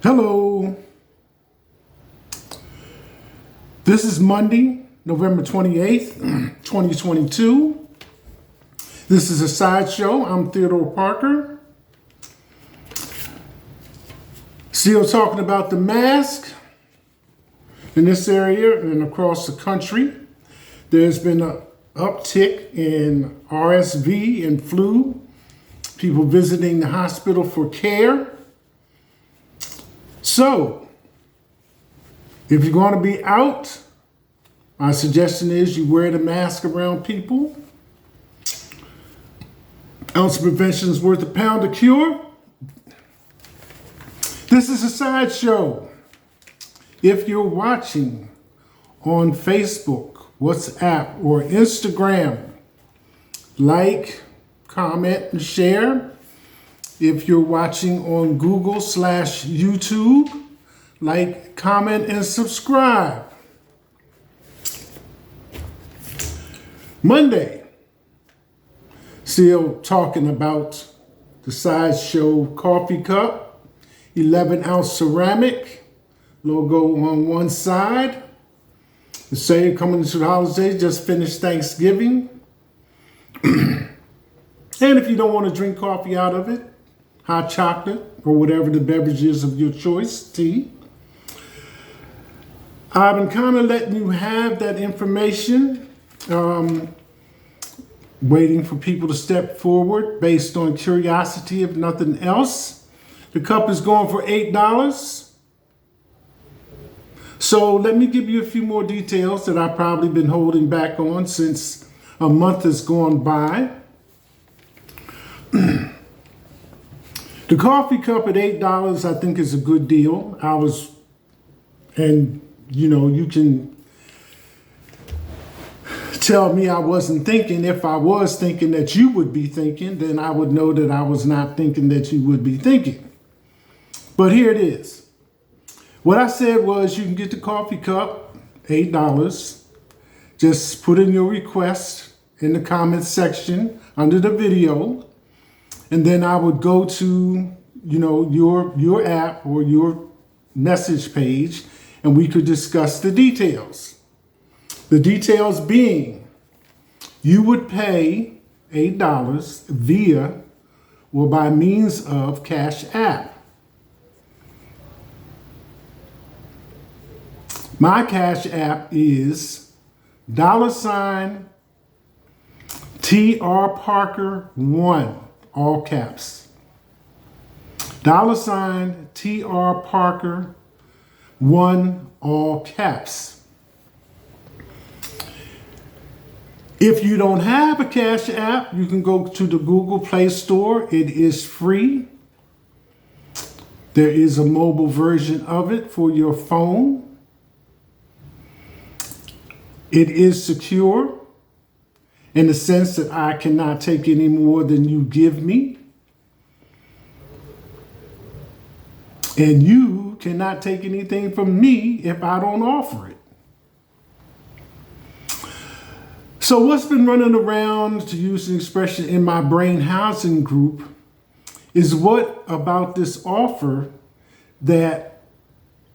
Hello. This is Monday, November 28th, 2022. This is a sideshow. I'm Theodore Parker. Still talking about the mask in this area and across the country. There's been an uptick in RSV and flu, people visiting the hospital for care. So, if you're going to be out, my suggestion is you wear the mask around people. Ounce of prevention is worth a pound of cure. This is a sideshow. If you're watching on Facebook, WhatsApp, or Instagram, like, comment, and share. If you're watching on Google/YouTube, like, comment, and subscribe. Monday, still talking about the sideshow coffee cup, 11-ounce ceramic, logo on one side. The same coming into the holidays, just finished Thanksgiving. And if you don't want to drink coffee out of it, hot chocolate, or whatever the beverage is of your choice, tea. I've been kind of letting you have that information, waiting for people to step forward based on curiosity, if nothing else. The cup is going for $8. So let me give you a few more details that I've probably been holding back on since a month has gone by. The coffee cup at $8, I think, is a good deal. You can tell me I wasn't thinking. If I was thinking that you would be thinking, then I would know that I was not thinking that you would be thinking. But here it is. What I said was you can get the coffee cup, $8. Just put in your request in the comments section under the video. And then I would go to, your app or your message page, and we could discuss the details. The details being, you would pay $8 via or by means of Cash App. My Cash App is $TR Parker 1. All caps. $TR Parker 1, all caps. If you don't have a Cash App, you can go to the Google Play Store. It is free. There is a mobile version of it for your phone. It is secure, in the sense that I cannot take any more than you give me. And you cannot take anything from me if I don't offer it. So what's been running around, to use an expression, in my brain housing group is what about this offer that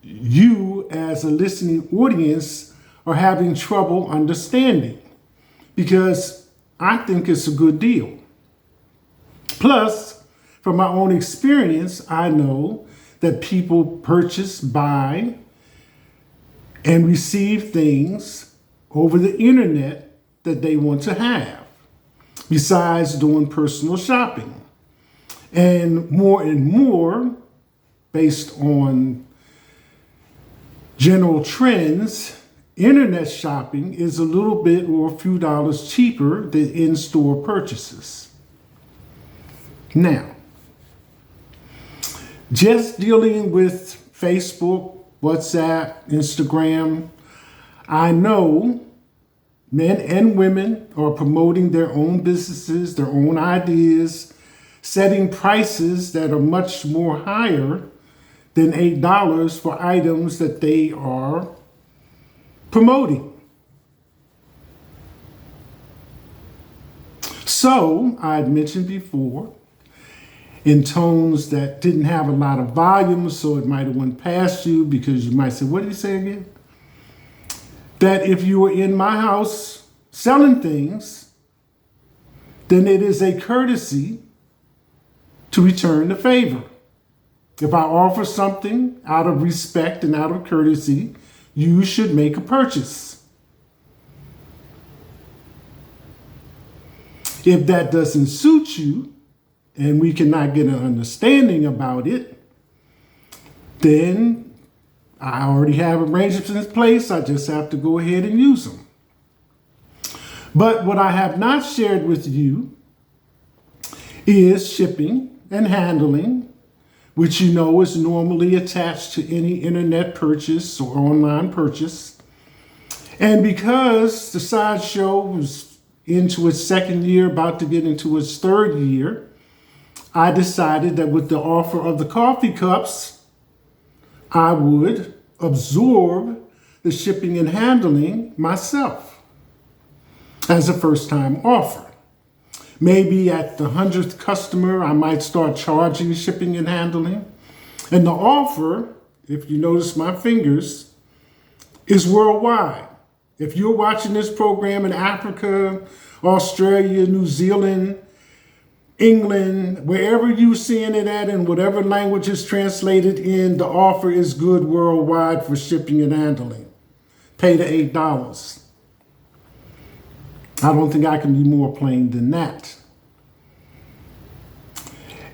you as a listening audience are having trouble understanding. Because I think it's a good deal. Plus, from my own experience, I know that people purchase, buy, and receive things over the internet that they want to have, besides doing personal shopping. And more, based on general trends, internet shopping is a little bit or a few dollars cheaper than in-store purchases. Now, just dealing with Facebook, WhatsApp, Instagram, I know men and women are promoting their own businesses, their own ideas, setting prices that are much more higher than $8 for items that they are promoting. So, I had mentioned before, in tones that didn't have a lot of volume, so it might have went past you because you might say, what did he say again? That if you were in my house selling things, then it is a courtesy to return the favor. If I offer something out of respect and out of courtesy, you should make a purchase. If that doesn't suit you, and we cannot get an understanding about it, then I already have arrangements in place. I just have to go ahead and use them. But what I have not shared with you is shipping and handling, which you know is normally attached to any internet purchase or online purchase. And because the sideshow was into its second year, about to get into its third year, I decided that with the offer of the coffee cups, I would absorb the shipping and handling myself as a first-time offer. Maybe at the 100th customer, I might start charging shipping and handling. And the offer, if you notice my fingers, is worldwide. If you're watching this program in Africa, Australia, New Zealand, England, wherever you're seeing it at, in whatever language is translated in, the offer is good worldwide for shipping and handling. Pay the $8. I don't think I can be more plain than that.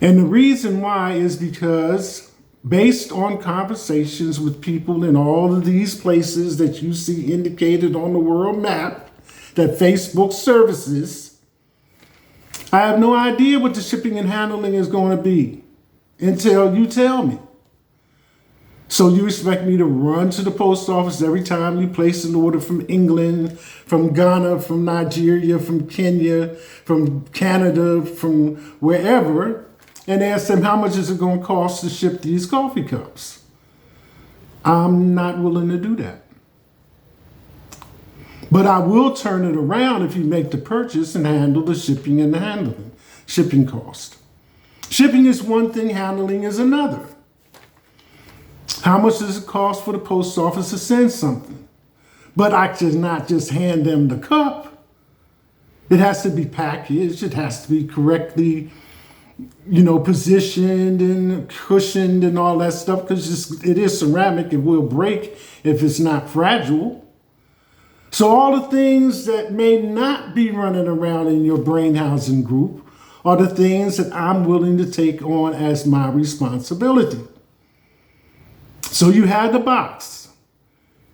And the reason why is because based on conversations with people in all of these places that you see indicated on the world map that Facebook services, I have no idea what the shipping and handling is going to be until you tell me. So you expect me to run to the post office every time you place an order from England, from Ghana, from Nigeria, from Kenya, from Canada, from wherever, and ask them how much is it going to cost to ship these coffee cups? I'm not willing to do that. But I will turn it around if you make the purchase and handle the shipping and the handling, shipping cost. Shipping is one thing, handling is another. How much does it cost for the post office to send something? But I should not just hand them the cup. It has to be packaged. It has to be correctly, positioned and cushioned and all that stuff, because it is ceramic. It will break if it's not fragile. So all the things that may not be running around in your brain housing group are the things that I'm willing to take on as my responsibility. So you have the box,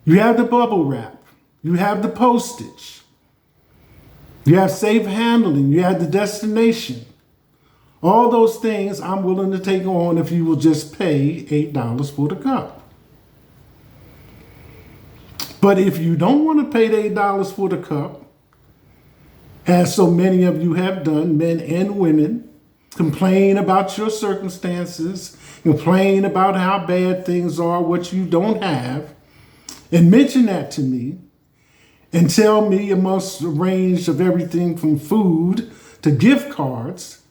you have the bubble wrap, you have the postage, you have safe handling, you have the destination. All those things I'm willing to take on if you will just pay $8 for the cup. But if you don't want to pay the $8 for the cup, as so many of you have done, men and women, complain about your circumstances, complain about how bad things are, what you don't have, and mention that to me, and tell me you must arrange of everything from food to gift cards,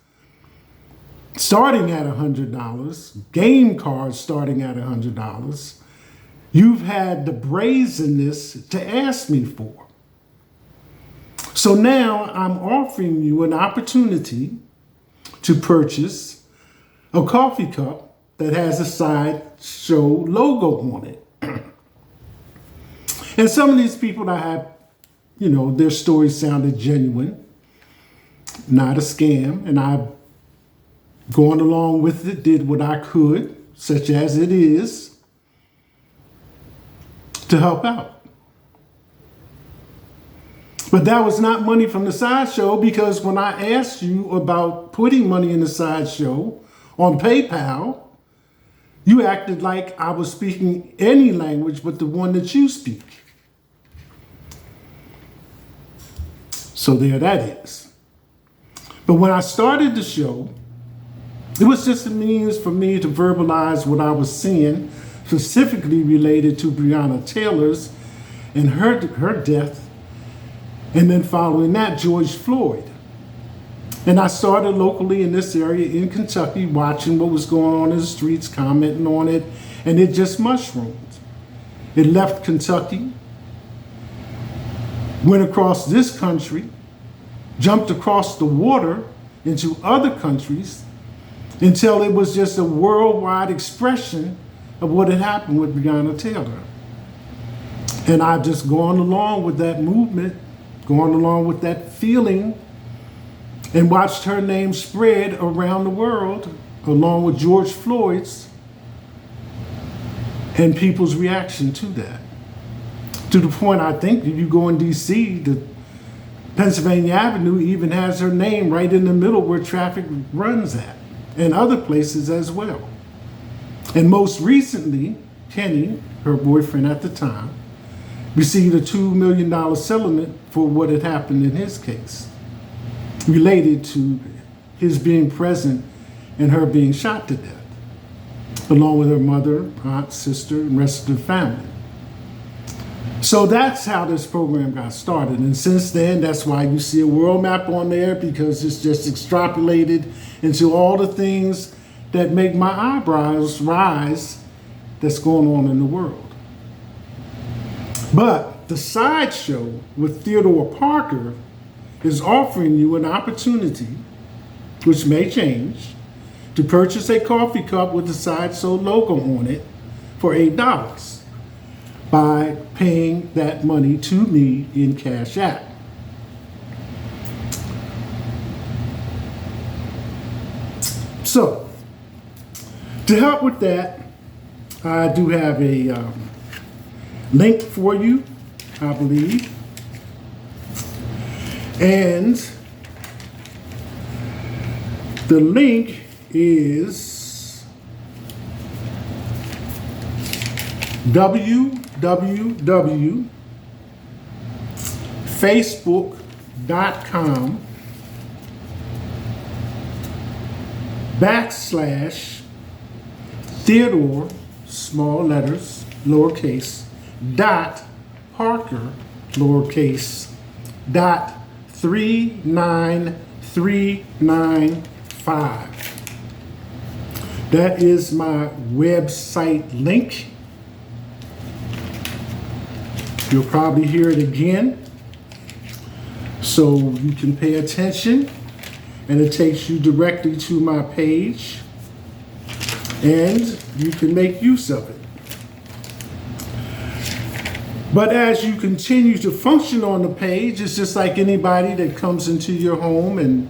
starting at $100, game cards starting at $100, you've had the brazenness to ask me for. So now I'm offering you an opportunity to purchase a coffee cup that has a sideshow logo on it. And some of these people that have, their stories sounded genuine, not a scam, and I've gone along with it, did what I could, such as it is, to help out. But that was not money from the sideshow, because when I asked you about putting money in the sideshow on PayPal, you acted like I was speaking any language but the one that you speak. So there that is. But when I started the show, it was just a means for me to verbalize what I was seeing, specifically related to Breonna Taylor's and her death, and then following that, George Floyd. And I started locally in this area in Kentucky, watching what was going on in the streets, commenting on it, and it just mushroomed. It left Kentucky, went across this country, jumped across the water into other countries until it was just a worldwide expression of what had happened with Breonna Taylor. And I've just gone along with that movement, gone along with that feeling, and watched her name spread around the world, along with George Floyd's, and people's reaction to that. To the point, I think, if you go in D.C., the Pennsylvania Avenue even has her name right in the middle where traffic runs at, and other places as well. And most recently, Kenny, her boyfriend at the time, received a $2 million settlement for what had happened in his case, related to his being present and her being shot to death, along with her mother, aunt, sister, and rest of the family. So that's how this program got started. And since then, that's why you see a world map on there, because it's just extrapolated into all the things that make my eyebrows rise that's going on in the world. But the sideshow with Theodore Parker is offering you an opportunity, which may change, to purchase a coffee cup with the sideshow logo on it for $8 by paying that money to me in Cash App. So, to help with that, I do have a link for you, I believe. And the link is www.facebook.com/Theodore, small letters, lowercase, dot Parker, lowercase, dot 39395. That is my website link. You'll probably hear it again, so you can pay attention, and it takes you directly to my page, and you can make use of it. But as you continue to function on the page, it's just like anybody that comes into your home and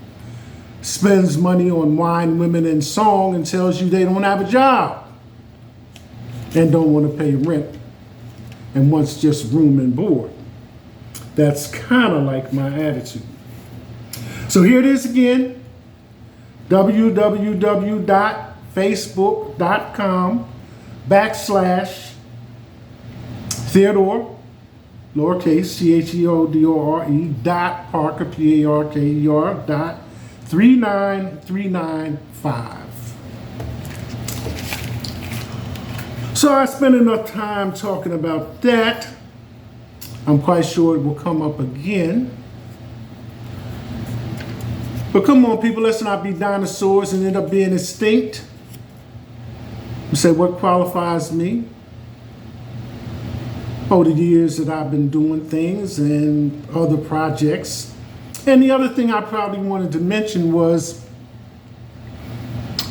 spends money on wine, women, and song and tells you they don't have a job and don't want to pay rent and wants just room and board. That's kind of like my attitude. So here it is again, www.facebook.com/Theodore, lowercase, Theodore, dot Parker, Parker, dot 39395. So I spent enough time talking about that. I'm quite sure it will come up again. But come on, people, let's not be dinosaurs and end up being extinct. You say, what qualifies me? Over the years that I've been doing things and other projects. And the other thing I probably wanted to mention was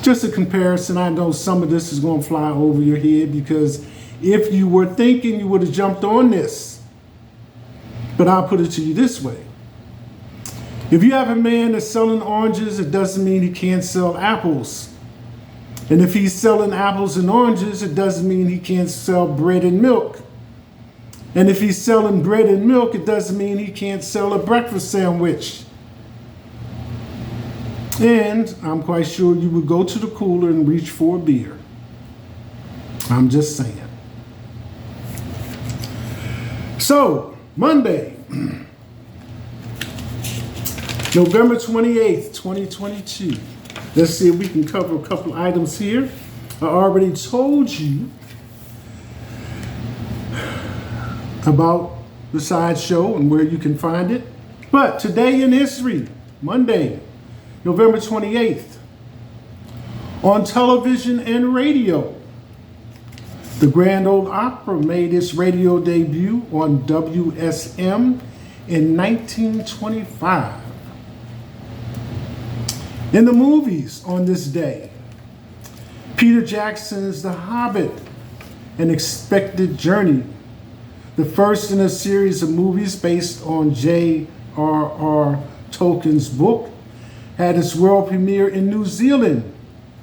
just a comparison. I know some of this is going to fly over your head, because if you were thinking, you would have jumped on this. But I'll put it to you this way. If you have a man that's selling oranges, it doesn't mean he can't sell apples. And if he's selling apples and oranges, it doesn't mean he can't sell bread and milk. And if he's selling bread and milk, it doesn't mean he can't sell a breakfast sandwich. And I'm quite sure you would go to the cooler and reach for a beer. I'm just saying. So, Monday, November 28th, 2022. Let's see if we can cover a couple items here. I already told you about the sideshow and where you can find it. But today in history, Monday, November 28th. On television and radio, the Grand Ole Opry made its radio debut on WSM in 1925. In the movies on this day, Peter Jackson's The Hobbit, An Expected Journey, the first in a series of movies based on J.R.R. Tolkien's book, had its world premiere in New Zealand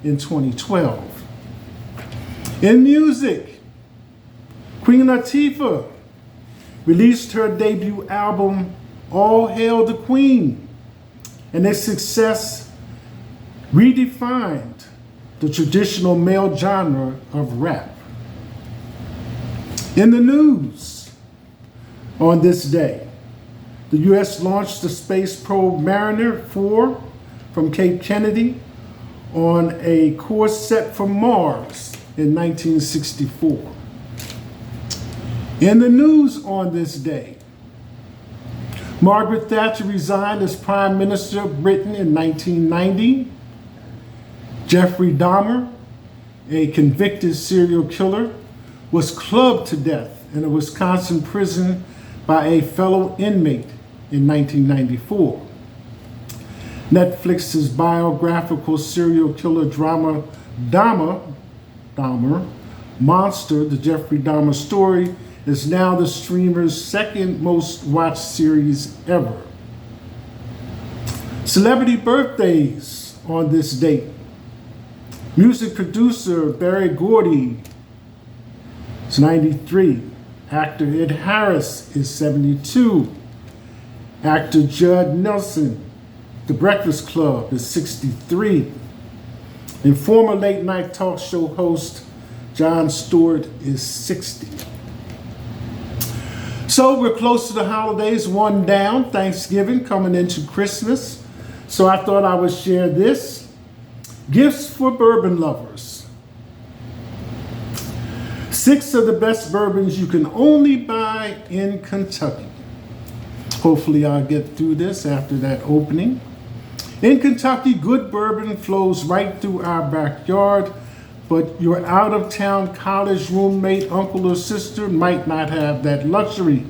in 2012. In music, Queen Latifah released her debut album, All Hail the Queen, and its success redefined the traditional male genre of rap. In the news, on this day, the U.S. launched the space probe Mariner 4 from Cape Kennedy on a course set for Mars in 1964. In the news on this day, Margaret Thatcher resigned as Prime Minister of Britain in 1990. Jeffrey Dahmer, a convicted serial killer, was clubbed to death in a Wisconsin prison by a fellow inmate in 1994. Netflix's biographical serial killer drama Dahmer, Monster, the Jeffrey Dahmer story, is now the streamer's second most watched series ever. Celebrity birthdays on this date. Music producer Barry Gordy is 93. Actor Ed Harris is 72. Actor Judd Nelson, The Breakfast Club, is 63. And former late night talk show host Jon Stewart is 60. So we're close to the holidays, one down, Thanksgiving coming into Christmas. So I thought I would share this. Gifts for bourbon lovers. 6 of the best bourbons you can only buy in Kentucky. Hopefully I'll get through this after that opening. In Kentucky, good bourbon flows right through our backyard, but your out-of-town college roommate, uncle, or sister might not have that luxury.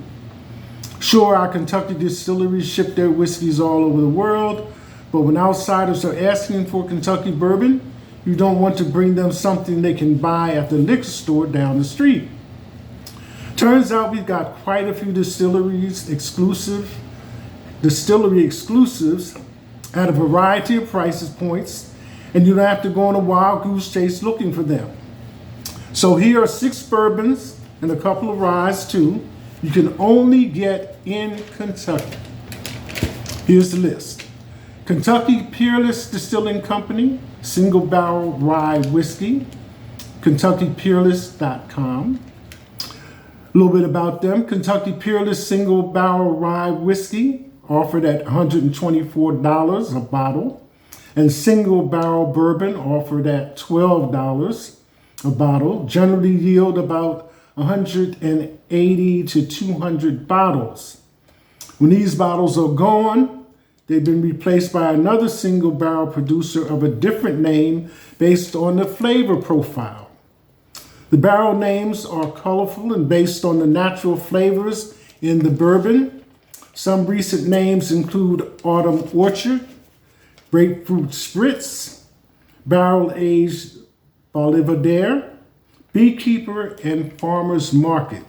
Sure, our Kentucky distilleries ship their whiskeys all over the world, but when outsiders are asking for Kentucky bourbon, you don't want to bring them something they can buy at the liquor store down the street. Turns out we've got quite a few distillery exclusives at a variety of price points, and you don't have to go on a wild goose chase looking for them. So here are 6 bourbons and a couple of ryes too you can only get in Kentucky. Here's the list. Kentucky Peerless Distilling Company, Single Barrel Rye Whiskey, KentuckyPeerless.com. A little bit about them. Kentucky Peerless Single Barrel Rye Whiskey, offered at $124 a bottle. And Single Barrel Bourbon, offered at $12 a bottle. Generally yield about 180 to 200 bottles. When these bottles are gone, they've been replaced by another single barrel producer of a different name based on the flavor profile. The barrel names are colorful and based on the natural flavors in the bourbon. Some recent names include Autumn Orchard, Grapefruit Spritz, Barrel Aged Belvedere, Beekeeper, and Farmer's Market.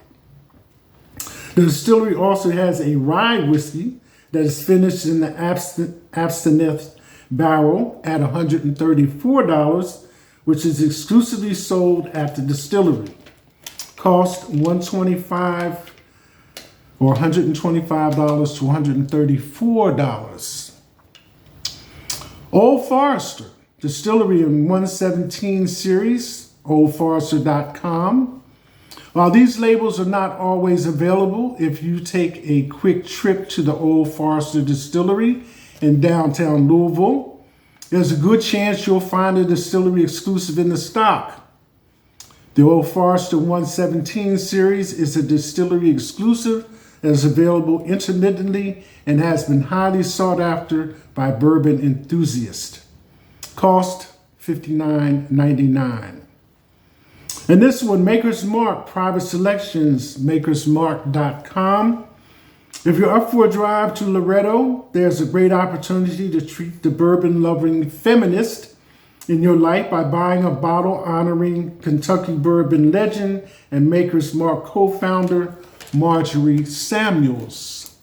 The distillery also has a rye whiskey that is finished in the Absinthe barrel at $134, which is exclusively sold at the distillery. Cost $125 or $125 to $134. Old Forester Distillery in 117 series, oldforester.com. While these labels are not always available, if you take a quick trip to the Old Forester Distillery in downtown Louisville, there's a good chance you'll find a distillery exclusive in the stock. The Old Forester 117 series is a distillery exclusive that is available intermittently and has been highly sought after by bourbon enthusiasts. Cost $59.99. And this one, Maker's Mark, Private Selections, makersmark.com. If you're up for a drive to Loretto, there's a great opportunity to treat the bourbon-loving feminist in your life by buying a bottle honoring Kentucky bourbon legend and Maker's Mark co-founder Marjorie Samuels.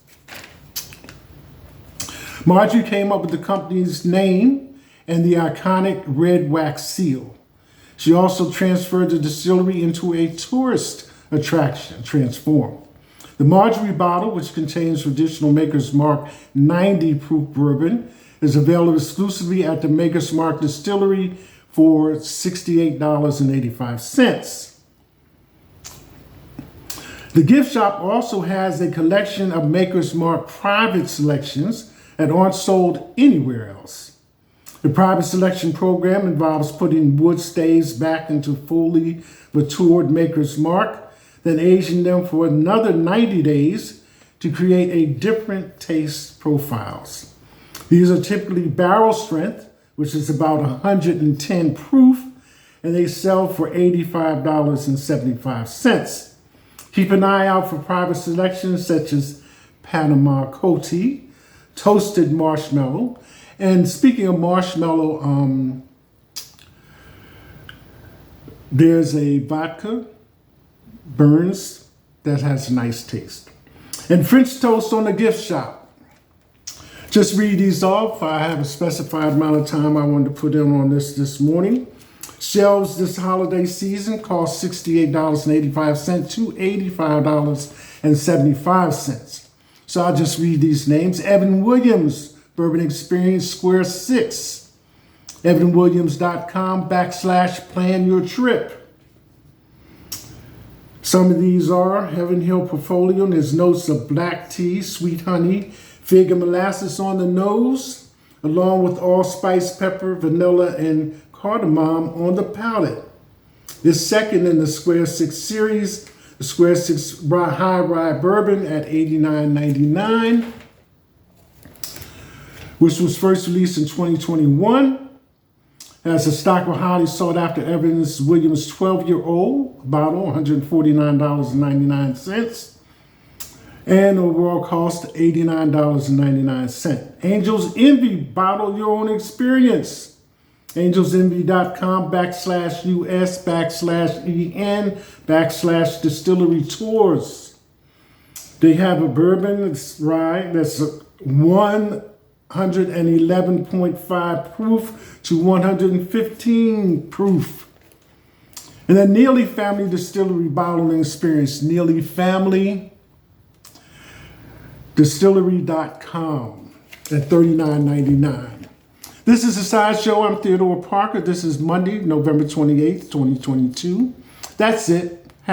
Marjorie came up with the company's name and the iconic red wax seal. She also transferred the distillery into a tourist attraction, transformed. The Marjorie bottle, which contains traditional Maker's Mark 90 proof bourbon, is available exclusively at the Maker's Mark Distillery for $68.85. The gift shop also has a collection of Maker's Mark private selections that aren't sold anywhere else. The private selection program involves putting wood staves back into fully matured Maker's Mark, then aging them for another 90 days to create a different taste profiles. These are typically barrel strength, which is about 110 proof, and they sell for $85.75. Keep an eye out for private selections such as Panama Coty, Toasted Marshmallow, and speaking of marshmallow, there's a vodka, Burns, that has a nice taste. And French toast on the gift shop. Just read these off. I have a specified amount of time I wanted to put in on this morning. Shelves this holiday season cost $68.85 to $85.75. So I'll just read these names. Evan Williams, Bourbon Experience, Square 6. EvanWilliams.com/plan your trip. Some of these are Heaven Hill Portfolio. There's notes of black tea, sweet honey, fig and molasses on the nose, along with allspice, pepper, vanilla, and cardamom on the palate. This second in the Square 6 series, the Square 6 High Rye Bourbon at $89.99, which was first released in 2021. Has a stock of highly sought after Evans Williams 12-year-old bottle, $149.99. And overall cost $89.99. Angel's Envy, bottle your own experience. AngelsEnvy.com/US/EN/distillery tours. They have a bourbon that's rye that's 111.5 proof to 115 proof. And then Neely Family Distillery Bottling Experience, Neely Family Distillery.com at $39.99. This is a sideshow. I'm Theodore Parker. This is Monday, November 28th, 2022. That's it. #.